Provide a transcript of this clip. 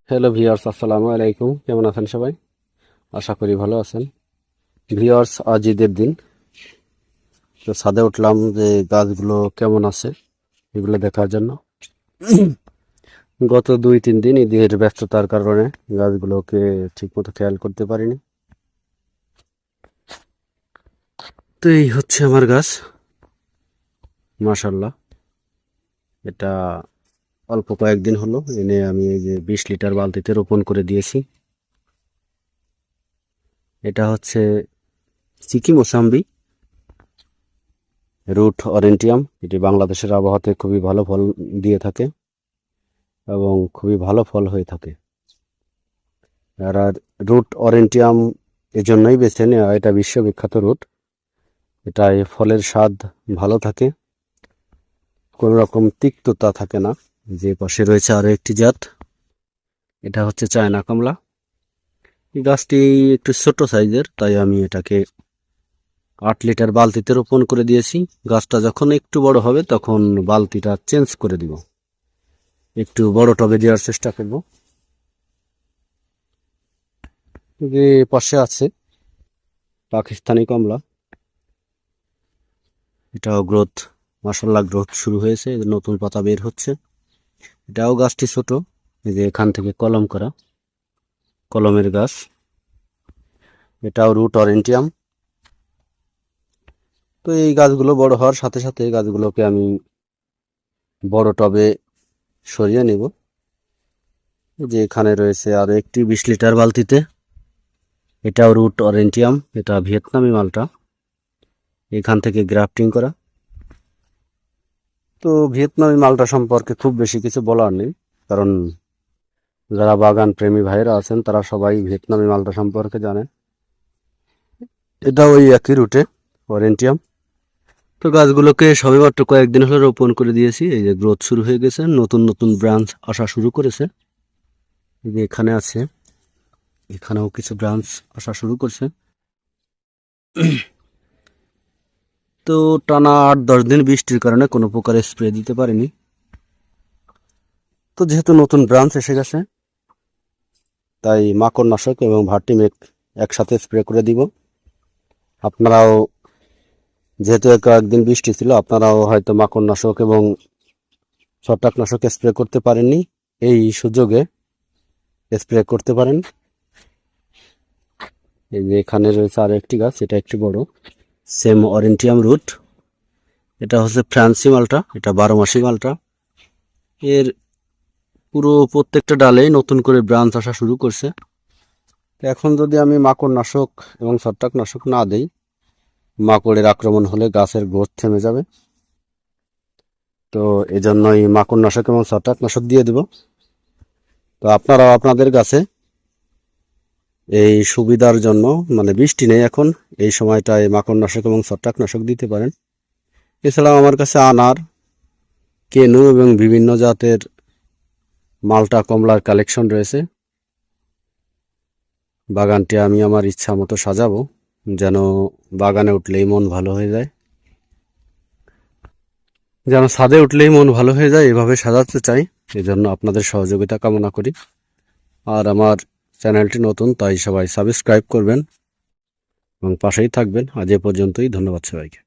Hello viewers, আসসালামু আলাইকুম। কেমন আছেন সবাই? আশা করি ভালো আছেন। ভিউয়ার্স, আজ ঈদের দিন, তো ছাদে উঠলাম যে গাছগুলো কেমন আছে এগুলো দেখার জন্য। গত 2-3 দিন ঈদের ব্যস্ততার কারণে গাছগুলোকে ঠিকমতো খেয়াল করতে পারিনি। তো এই হচ্ছে আমার গাছ, মাশাল্লাহ। এটা অল্প কয়েকদিন হলো এনে আমি এই যে 20 লিটার বালতিতে রোপণ করে দিয়েছি। এটা হচ্ছে সিকি মোসাম্বি রুট অরেন্টিয়াম। এটি বাংলাদেশের আবহাওয়াতে খুবই ভালো ফল দিয়ে থাকে এবং খুবই ভালো ফল হয়ে থাকে। আর রুট অরেন্টিয়াম এজন্যই বেছে নেওয়া, এটা বিশ্ববিখ্যাত রুট। এটায় ফলের স্বাদ ভালো থাকে, কোনো রকম তিক্ততা থাকে না। যে পাশে রয়েছে আরো একটি জাত, এটা হচ্ছে চায়না কমলা। এই গাছটি একটু ছোট সাইজের, তাই আমি এটাকে 8 লিটার বালতিতে রোপণ করে দিয়েছি। গাছটা যখন একটু বড় হবে তখন বালতিটা চেঞ্জ করে দিব, একটু বড় টবে দেওয়ার চেষ্টা করব। যে পাশে আছে পাকিস্তানি কমলা, এটাও গ্রোথ, মাশাআল্লাহ গ্রোথ শুরু হয়েছে, নতুন পাতা বের হচ্ছে। এটাও গাছটি ছোট, এই যে এখান থেকে কলম করা, কলমের গাছ। এটাও রুট অরেন্টিয়াম। তো এই গাছগুলো বড় হওয়ার সাথে সাথে গাছগুলোকে আমি বড় টবে সরিয়ে নেব। যে এখানে রয়েছে আরো একটি 20 লিটার বালতিতে, এটাও রুট অরেন্টিয়াম। এটা ভিয়েতনামি মালটা, এখান থেকে গ্রাফটিং করা। তো ভিয়েতনামি মালটা সম্পর্কে খুব বেশি কিছু বলার নেই, কারণ যারা বাগান প্রেমী ভাইরা আছেন তারা সবাই ভিয়েতনামি মালটা সম্পর্কে জানেন। এটা ওই একই রুটে অরেন্টিয়াম। তো গাছগুলোকে সবেমাত্র কয়েকদিন হলো রোপণ করে দিয়েছি। এই যে গ্রোথ শুরু হয়ে গেছে, নতুন নতুন ব্রাঞ্চ আসা শুরু করেছে। এই যে এখানে আছে, এখানেও কিছু ব্রাঞ্চ আসা শুরু করছে। তো টানা 8-10 দিন বৃষ্টির কারণে কোনো প্রকার স্প্রে দিতে পারিনি। তো যেহেতু নতুন ব্রাঞ্চ এসে গেছে, তাই মাকড়নাশক এবং ভার্টিমেক একসাথে স্প্রে করে দিব। আপনারাও, যেহেতু কয়েকদিন বৃষ্টি ছিল, আপনারাও হয়তো মাকড়নাশক এবং ছত্রাকনাশক স্প্রে করতে পারেননি, এই সুযোগে স্প্রে করতে পারেন। এই যে এখানে রয়েছে আরো একটি গাছ, এটা একটু বড়, সেম অরেন্টিয়াম রুট। এটা হচ্ছে ফ্রান্সি মালটা, এটা 12 মাসি মালটা। এর পুরো প্রত্যেকটা ডালেই নতুন করে ব্রাঞ্চ আসা শুরু করছে। এখন যদি আমি মাকড়নাশক এবং ছত্রাকনাশক না দেই, মাকড়ের আক্রমণ হলে গাছের গ্রোথ থেমে যাবে। তো এজন্যই মাকড়নাশক এবং ছত্রাকনাশক দিয়ে দেব। তো আপনারাও আপনাদের গাছে এই সুবিধার জন্য, মানে বৃষ্টি নেই এখন, এই সময়টায় মাকড়নাশক এবং ছত্রাকনাশক দিতে পারেন। এছাড়াও আমার কাছে আনার, কেনু এবং বিভিন্ন জাতের মালটা কমলার কালেকশন রয়েছে। বাগানটি আমি আমার ইচ্ছা মতো সাজাবো, যেন বাগানে উঠলেই মন ভালো হয়ে যায়, যেন ছাদে উঠলেই মন ভালো হয়ে যায়, এভাবে সাজাতে চাই। এজন্য আপনাদের সহযোগিতা কামনা করি। আর আমার চ্যানেলটি নতুন, তাই সবাই সাবস্ক্রাইব করবেন এবং পাশেই থাকবেন। আজ এ পর্যন্তই, ধন্যবাদ সবাইকে।